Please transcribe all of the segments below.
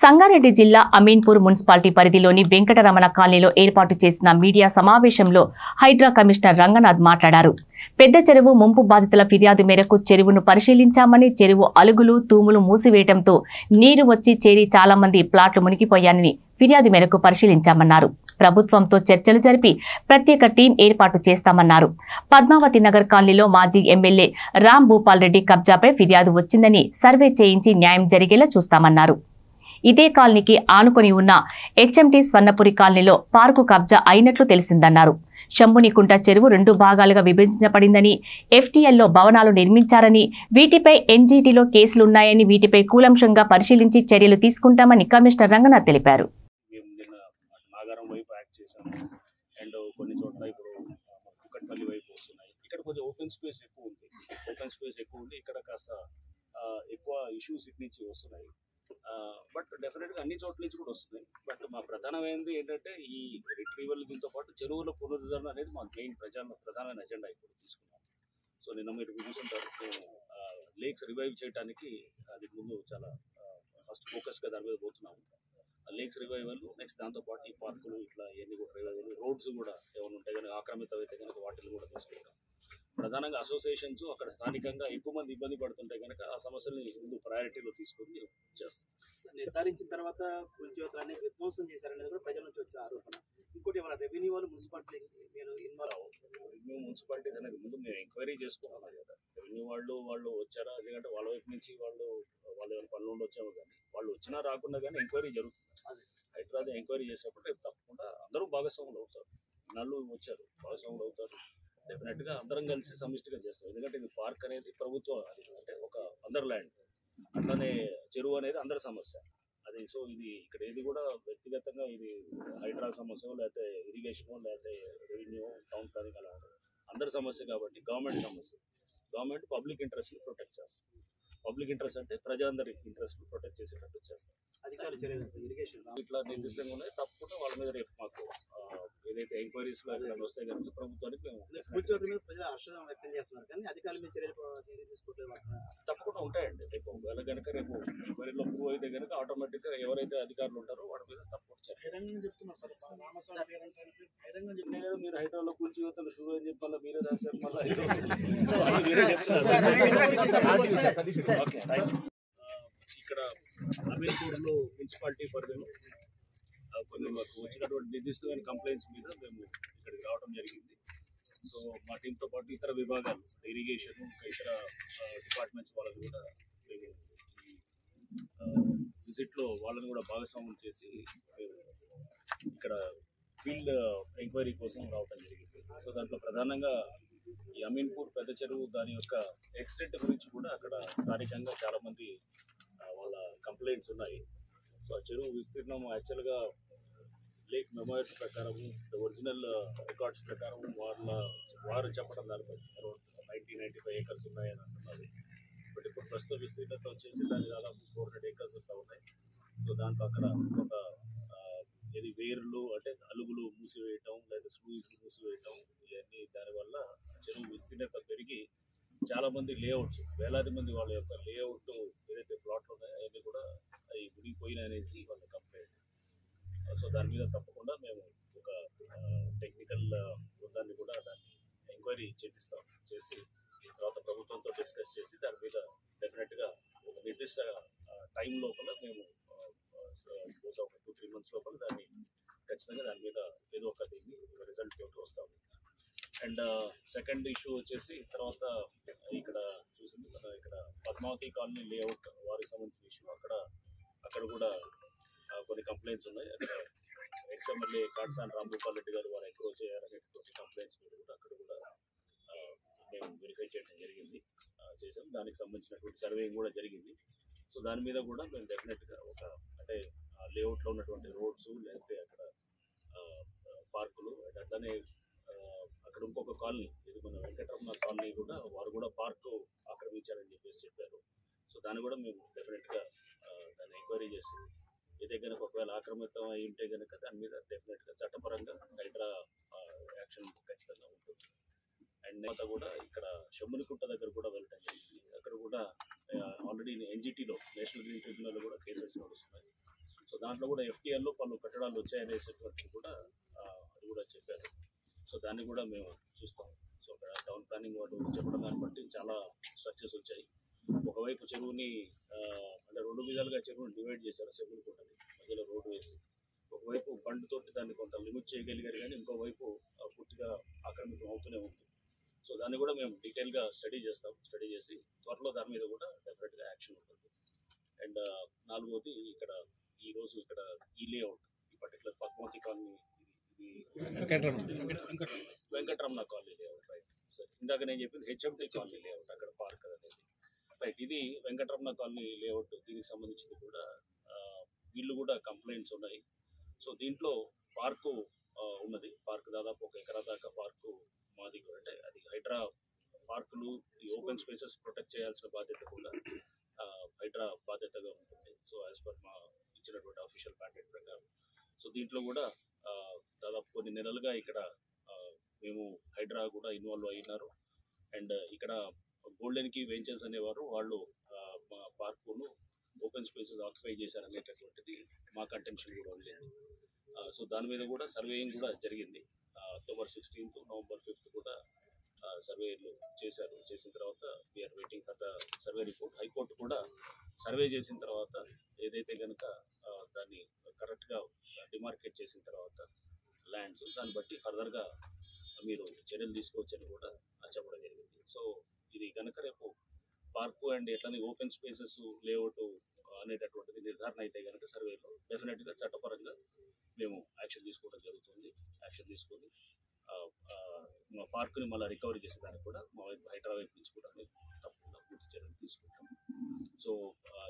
సంగారెడ్డి జిల్లా అమీన్పూర్ మున్సిపాలిటీ పరిధిలోని వెంకటరమణ కాలనీలో ఏర్పాటు చేసిన మీడియా సమావేశంలో హైడ్రా కమిషనర్ రంగనాథ్ మాట్లాడారు. పెద్ద చెరువు ముంపు బాధితుల ఫిర్యాదు మేరకు చెరువును పరిశీలించామని, చెరువు అలుగులు తూములు మూసివేయడంతో నీరు వచ్చి చేరి చాలా మంది ప్లాట్లు మునిగిపోయాయని ఫిర్యాదు మేరకు పరిశీలించామన్నారు. ప్రభుత్వంతో చర్చలు జరిపి ప్రత్యేక టీం ఏర్పాటు చేస్తామన్నారు. పద్మావతి నగర్ కాలనీలో మాజీ ఎమ్మెల్యే రామ్ భూపాల్ రెడ్డి కబ్జాపై ఫిర్యాదు వచ్చిందని సర్వే చేయించి న్యాయం జరిగేలా చూస్తామన్నారు. ఇదే కాలనీకి ఆనుకొని ఉన్న హెచ్ఎంటీ స్వర్ణపురి కాలనీలో పార్కు కబ్జా అయినట్లు తెలిసిందన్నారు. శంభునికుంట చెరువు 2 భాగాలుగా విభజించబడిందని, ఎఫ్టీఎల్లో భవనాలు నిర్మించారని, వీటిపై ఎన్జీటీలో కేసులున్నాయని, వీటిపై కూలంకషంగా పరిశీలించి చర్యలు తీసుకుంటామని కమిషనర్ రంగనాథ్ తెలిపారు. బట్ డెఫినెట్గా అన్ని చోట్ల నుంచి కూడా వస్తున్నాయి. బట్ మా ప్రధానమైనది ఏంటంటే ఈ రిట్రీవల్ దీంతో పాటు చెరువుల పునరుద్ధరణ అనేది మా మెయిన్ ప్రధానమైన ఎజెండా ఇప్పుడు తీసుకున్నాం. సో నిన్న మీరు చూసుంటారు, లేక్స్ రివైవ్ చేయడానికి అది ముందు చాలా ఫస్ట్ ఫోకస్గా దాని మీద పోతున్నాము. లేక్స్ రివైవల్, నెక్స్ట్ దాంతోపాటు ఈ పార్కులు ఇట్లా ఇవన్నీ కూడా రివైవల్, రోడ్స్ కూడా ఏమైనా ఉంటాయి కనుక ఆక్రమితం అయితే కనుక వాటిని కూడా తీసుకుంటాం. ప్రధానంగా అసోసియేషన్స్ అక్కడ స్థానికంగా ఎక్కువ మంది ఇబ్బంది పడుతుంటే కనుక ఆ సమస్యల్ని ముందు ప్రయారిటీలో తీసుకొని చేస్తాం. నిర్ధారించిన తర్వాత కూల్చివేతలని విధ్వంసం చేశారనేది కూడా ప్రజల నుంచి వచ్చే ఆరోపణ. ఇంకోటి వాళ్ళ రెవెన్యూ వాళ్ళు మున్సిపాలిటీ మీరు ఇన్వాల్వ్ రెవెన్యూ మున్సిపాలిటీ అనేది ముందు మేము ఎంక్వైరీ చేసుకోవాలి కదా. రెవెన్యూ వాళ్ళు వచ్చారా, ఎందుకంటే వాళ్ళ వైపు నుంచి వాళ్ళు ఏమైనా పనులు ఉండొచ్చాము, కానీ వాళ్ళు వచ్చినా రాకుండా కానీ ఎంక్వైరీ జరుగుతుంది. హైదరాబాద్ ఎంక్వైరీ చేసేటప్పుడు రేపు తప్పకుండా అందరూ భాగస్వాములు అవుతారు. నాళ్ళు వచ్చారు, భాగస్వాములు అవుతారు. డెఫినెట్గా అందరం కలిసి సమిష్టిగా చేస్తాం. ఎందుకంటే ఇది పార్క్ అనేది ప్రభుత్వం, అంటే ఒక అందర్ ల్యాండ్, అట్లానే చెరువు అనేది అందరి సమస్య అది. సో ఇది ఇక్కడ ఏది కూడా వ్యక్తిగతంగా ఇది హైడ్రా సమస్య, లేకపోతే ఇరిగేషన్, లేకపోతే రెవెన్యూ, టౌన్ ప్లానింగ్ అలా ఉంటుంది. అందరి సమస్య కాబట్టి గవర్నమెంట్ సమస్య. గవర్నమెంట్ పబ్లిక్ ఇంట్రెస్ట్ని ప్రొటెక్ట్ చేస్తుంది. పబ్లిక్ ఇంట్రెస్ట్ అంటే ప్రజలందరి ఇంట్రెస్ట్ని ప్రొటెక్ట్ చేసేటట్టు చేస్తాం. అధికారులు చర్యలు ఇరిగేషన్ ఇట్లా నిర్దిష్టంగా ఉన్నాయి, తప్పకుండా వాళ్ళ మీద రేపు మాకు ఏదైతే ఎంక్వైరీస్లో ఎక్కడ వస్తాయి కనుక ప్రభుత్వానికి మేము కూల్చివేత మీద ప్రజలు హర్షం వ్యక్తం చేస్తున్నారు, కానీ అధికారుల మీద చర్యలు తీసుకోవట్లేదు. తప్పకుండా ఉంటాయండి. రేపు ఒకవేళ కనుక రేపు ఎంక్వైరీలో ప్రూవ్ అయితే కనుక ఆటోమేటిక్గా ఎవరైతే అధికారులు ఉంటారో వాటి మీద తప్పకుండా మీరు హైదరాబాద్లో కూల్చివేతలు షురూ అని చెప్పాలా, మీరే రాశారు మళ్ళీ. ఇక్కడ అమీన్పూర్లో మున్సిపాలిటీ పరిధిలో కొన్ని మాకు వచ్చినటువంటి నిర్దిష్టమైన కంప్లైంట్స్ మీద మేము ఇక్కడికి రావడం జరిగింది. సో మా టీంతో పాటు ఇతర విభాగాలు, ఇరిగేషన్, ఇంకా ఇతర డిపార్ట్మెంట్స్ వాళ్ళని కూడా మేము విజిట్లో వాళ్ళని కూడా భాగస్వామ్యం చేసి మేము ఇక్కడ ఫీల్డ్ ఎంక్వైరీ కోసం రావడం జరిగింది. సో దాంట్లో ప్రధానంగా ఈ అమీన్పూర్ పెద్ద చెరువు దాని యొక్క ఎక్స్టెంట్ గురించి కూడా అక్కడ స్థానికంగా చాలామంది వాళ్ళ కంప్లైంట్స్ ఉన్నాయి. సో ఆ చెరువు విస్తీర్ణం యాక్చువల్గా లేక్ మెమోయర్స్ ప్రకారం, ఒరిజినల్ రికార్డ్స్ ప్రకారం వారు చెప్పడం దానిపై అరౌండ్ 90-95 ఏకర్స్ ఉన్నాయని అంటున్నారు. బట్ ఇప్పుడు ప్రస్తుత విస్తీర్ణత వచ్చేసి దాని దాదాపు 400 ఏకర్స్ వస్తూ ఉన్నాయి. సో దాంట్లో అక్కడ ఒక ఇది వేర్లు అంటే అలుగులు మూసివేయటం, లేదా స్లూయిస్లు మూసివేయటం, ఇవన్నీ దానివల్ల చెరువు విస్తీర్ణత పెరిగి చాలామంది లేఅవుట్స్, వేలాది మంది వాళ్ళ యొక్క లేఅవుట్ ఏదైతే ప్లాట్లు ఉన్నాయో అవన్నీ కూడా అవి మునిగిపోయినాయి అనేది వాళ్ళ కంప్లైంట్. సో దాని మీద తప్పకుండా మేము ఒక టెక్నికల్ బృందాన్ని కూడా దాన్ని ఎంక్వైరీ చేసి తర్వాత ప్రభుత్వంతో డిస్కస్ చేసి దాని మీద డెఫినెట్గా ఒక నిర్దిష్ట టైం లోపల మేము బహుశా ఒక 2-3 months లోపల దాన్ని ఖచ్చితంగా దాని మీద ఏదో ఒక రిజల్ట్ తోటి వస్తాము. అండ్ సెకండ్ ఇష్యూ వచ్చేసి తర్వాత ఇక్కడ చూసింది మన ఇక్కడ పద్మావతి కాలనీ లేఅవుట్ వారికి సంబంధించిన ఇష్యూ. అక్కడ కూడా కొన్ని కంప్లైంట్స్ ఉన్నాయి. అక్కడ ఎక్స్ఎమ్మెల్యే కాట్సాని రామ్ భూపాల్ రెడ్డి గారు వారు ఎంక్రోచ్ చేయాలనేటువంటి కంప్లైంట్స్ మీద కూడా అక్కడ కూడా మేము వెరిఫై చేయడం చేసాం. దానికి సంబంధించినటువంటి సర్వేయింగ్ కూడా జరిగింది. సో దాని మీద కూడా మేము డెఫినెట్గా ఒక అంటే లేఅవుట్లో ఉన్నటువంటి రోడ్స్, లేకపోతే అక్కడ పార్కులు, అట్లనే అక్కడ ఇంకొక కాలనీ, ఇది మన వెంకటరమణ కాలనీ కూడా వారు కూడా పార్కు ఆక్రమించారని చెప్పారు. సో దాన్ని కూడా మేము డెఫినెట్గా దాన్ని ఎంక్వైరీ చేసి ఏదైతే కనుక ఒకవేళ ఆక్రమితం అయి ఉంటే కనుక దాని మీద డెఫినెట్గా చట్టపరంగా హైడ్రా యాక్షన్ ఖచ్చితంగా ఉంటుంది. అండ్ తర్వాత కూడా ఇక్కడ శంభునికుంట దగ్గర కూడా వెళ్ళటం జరిగింది. అక్కడ కూడా ఆల్రెడీ ఎన్జిటీలో, నేషనల్ గ్రీన్ ట్రిబ్యునల్లో కూడా కేసెస్ నడుస్తున్నాయి. సో దాంట్లో కూడా FTL లో పలు కట్టడాలు వచ్చాయనేటువంటిది కూడా అది కూడా చెప్పారు. సో దాన్ని కూడా మేము చూస్తాం. సో అక్కడ టౌన్ ప్లానింగ్ వాళ్ళు చెప్పడం దాన్ని బట్టి చాలా స్ట్రక్చర్స్ వచ్చాయి. ఒకవైపు చెరువుని అంటే 2 విధాలుగా చెరువుని డివైడ్ చేశారు. చెరువులు కూడా మధ్యలో రోడ్డు వేసి ఒకవైపు బండ్తోటి దాన్ని కొంత లిమిట్ చేయగలిగారు, కానీ ఇంకోవైపు పూర్తిగా ఆక్రమితం అవుతూనే ఉంది. సో దాన్ని కూడా మేము డీటెయిల్గా స్టడీ చేస్తాం. స్టడీ చేసి త్వరలో దాని మీద కూడా డెఫినెట్గా యాక్షన్ ఉంటుంది. అండ్ 4వది ఇక్కడ ఈరోజు ఇక్కడ ఈ లేఅవుట్, ఈ పర్టికులర్ పద్మావతి కాలనీ, ఇది Venkataramana colony layout, right. So ఇందాక నేను చెప్పింది HMT కాలనీ లేఅవుట్, అక్కడ పార్క్ అనేది, రైట్. ఇది వెంకటరమణ కాలనీ లేఅవుట్. దీనికి సంబంధించింది కూడా వీళ్ళు కూడా కంప్లైంట్స్ ఉన్నాయి. సో దీంట్లో పార్కు ఉన్నది. పార్క్ దాదాపు 1 ఎకరా దాకా పార్కు మాది. అంటే అది హైడ్రా పార్కులు, ఈ ఓపెన్ స్పేసెస్ ప్రొటెక్ట్ చేయాల్సిన బాధ్యత కూడా హైడ్రా బాధ్యతగా ఉంటుంది. సో యాజ్ పర్ మా ఇచ్చినటువంటి అఫీషియల్ మ్యాండేట్ ప్రకారం. సో దీంట్లో కూడా దాదాపు కొన్ని నెలలుగా ఇక్కడ మేము హైడ్రా కూడా ఇన్వాల్వ్ అయినారు. అండ్ ఇక్కడ గోల్డెన్ కీ వెంచర్స్ అనేవారు, వాళ్ళు మా పార్కును ఓపెన్ స్పేసెస్ ఆక్యుపై చేశారనేటటువంటిది మా కంటెన్షన్ కూడా ఉంది. సో దాని మీద కూడా సర్వేయింగ్ కూడా జరిగింది. October 16th, November 5th కూడా సర్వేలు చేశారు. చేసిన తర్వాత we're waiting for the survey report. High court కూడా సర్వే చేసిన తర్వాత ఏదైతే కనుక దాన్ని కరెక్ట్గా డిమార్కేట్ చేసిన తర్వాత ల్యాండ్స్, దాన్ని బట్టి ఫర్దర్గా మీరు చర్యలు తీసుకోవచ్చని కూడా చెప్పడం జరిగింది. సో ఇది కనుక రేపు పార్కు అండ్ ఎట్లనే ఓపెన్ స్పేసెస్ లేఅవుట్ అనేటటువంటిది నిర్ధారణ అయితే కనుక సర్వేలో డెఫినెట్గా చట్టపరంగా మేము యాక్షన్ తీసుకోవడం జరుగుతుంది. యాక్షన్ తీసుకొని మా పార్కుని మళ్ళీ రికవరీ చేసేదానికి కూడా మా వైపు హైడ్రా వైపు నుంచి కూడా తప్పకుండా పూర్తి చర్యలు తీసుకుంటాం. సో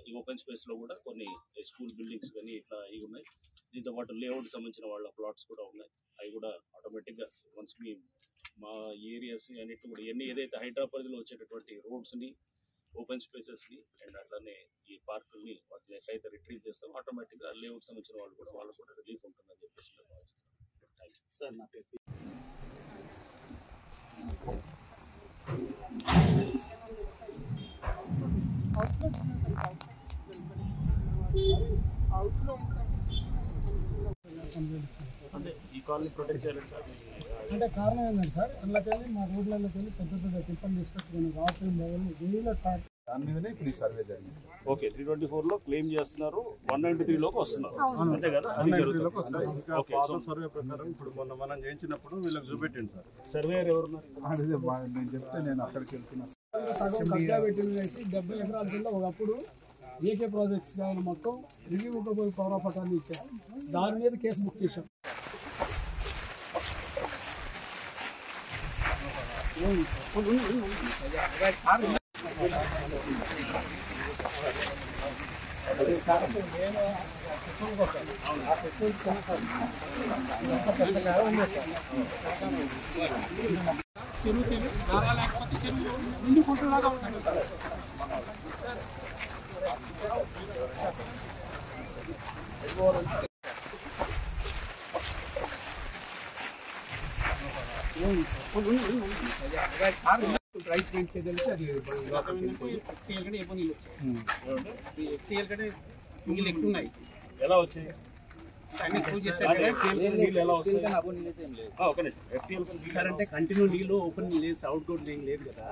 ఈ ఓపెన్ స్పేస్లో కూడా కొన్ని స్కూల్ బిల్డింగ్స్ కానీ ఇట్లా ఇవి ఉన్నాయి. దీంతో పాటు లేఅవుట్ సంబంధించిన వాళ్ళ ప్లాట్స్ కూడా ఉన్నాయి. అవి కూడా ఆటోమేటిక్గా వన్స్ మా ఏరియాస్ అన్నిటి కూడా ఇవన్నీ ఏదైతే హైడ్రా పరిధిలో వచ్చేటటువంటి రోడ్స్ని, ఓపెన్ స్పేసెస్ని అండ్ అట్లానే ఈ పార్కుల్ని వాటిని ఎట్లయితే రిట్రీవ్ చేస్తాం, ఆటోమేటిక్గా లేఅవుట్ సంబంధించిన వాళ్ళు కూడా వాళ్ళకు కూడా రిలీఫ్ ఉంటుందని చెప్పేసి మేము భావిస్తాం. Thank you sir. నా పేరు అంటే ఈ కాలనీ ప్రొటెక్ట్ చేయాలంటే అంటే కారణం ఏంటంటే సార్, అందులోకెళ్ళి మా రోడ్లలోకి వెళ్ళి పెద్ద పెద్ద టిప్పలు తీసుకొచ్చుకొని రాత్రి వేల దాని మీదనే ఇప్పుడు ఈ సర్వే జరిగింది. ఓకే, 324లో క్లెయిమ్ చేస్తున్నారు, 193లోకి వస్తున్నారు అంతే కదా? అది పాత సర్వే ప్రకారం ఇప్పుడు మనం చేయించినప్పుడు వీళ్ళకి చూపెట్టింది సార్. సర్వేయర్ ఎవరున్నారు? నేను చెప్తే నేను అక్కడికి వెళ్తున్నా. సగం కబ్జా పెట్టిన వేసి 70 ఎకరాల కింద ఒకప్పుడు ఏకే ప్రాజెక్ట్స్ కానీ మొత్తం రివ్యూ పవర్ ఆఫ్ అటార్నీ ఇచ్చారు. దాని మీద కేసు బుక్ చేశాం. చెరువు లేకపోతే చెరువు నిండు కుంటలాగా ఉంటుంది. రైట్ పెయింట్ చేయగలిగితే అది FTL కంటే నీళ్ళు ఎక్కువ ఉన్నాయి. ఎలా వచ్చాయి? సార్ అంటే కంటిన్యూ నీళ్ళు ఓపెన్ లేదు, అవుట్ డోర్ ఏం లేదు కదా,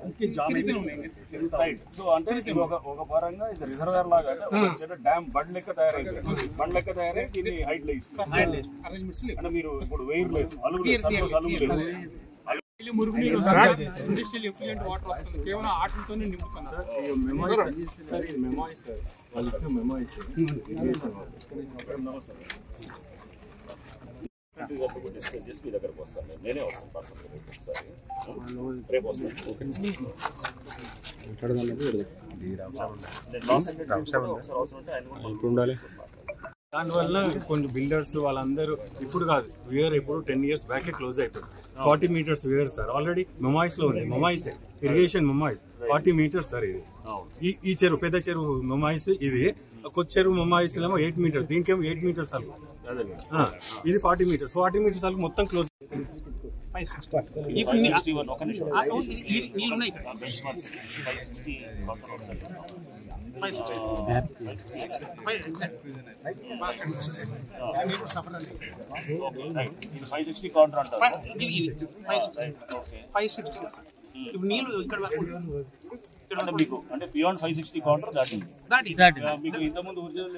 అందుకే జామ్ రైట్. సో అంటే ఒక పరంగా ఇది రిజర్వేర్ లాగా డ్యామ్ బండ్ లెక్క తయారైంది. బండ్ లెక్క తయారై దీన్ని హైట్ లేదు. అంటే మీరు ఇప్పుడు వెయిర్ లేదు, అలుగు లేదు. మురుగునీరు ఇండస్ట్రియల్ ఎఫ్లూయెంట్ వాటర్ వస్తుంది, కేవలం ఆటలతోనే నింపుతున్నారు. డిస్కస్ చేసి మీ దగ్గరకు వస్తాను. నేనే వస్తాను పర్సనల్గా ఒకసారి, రేపు వస్తాను. దానివల్ల కొన్ని బిల్డర్స్ వాళ్ళందరూ ఇప్పుడు కాదు, వేర్ ఇప్పుడు 10 years బ్యాకే క్లోజ్ అయిపోయింది. 40 meters వేర్ సార్ ఆల్రెడీ మెమాయిస్ లో ఉంది. మెమాయిస్ ఇరిగేషన్ మెమాయిస్ 40 meters సార్. ఇది ఈ చెరువు పెద్ద చెరువు మెమాయిస్, ఇది కొత్త చెరువు మెమాయిస్ ఏమో 8 meters, దీనికేమో 8 meters అలకు, ఇది 40 meters. 40 meters అలకు మొత్తం క్లోజ్. ఇది 560 కౌంటర్ అంటారు. ఇప్పుడు నీళ్ళు ఇక్కడ అంటే మీకు అంటే బియాండ్ 560 కౌంటర్ దాటింది. మీకు ఇంతకుముందు ఒరిజినల్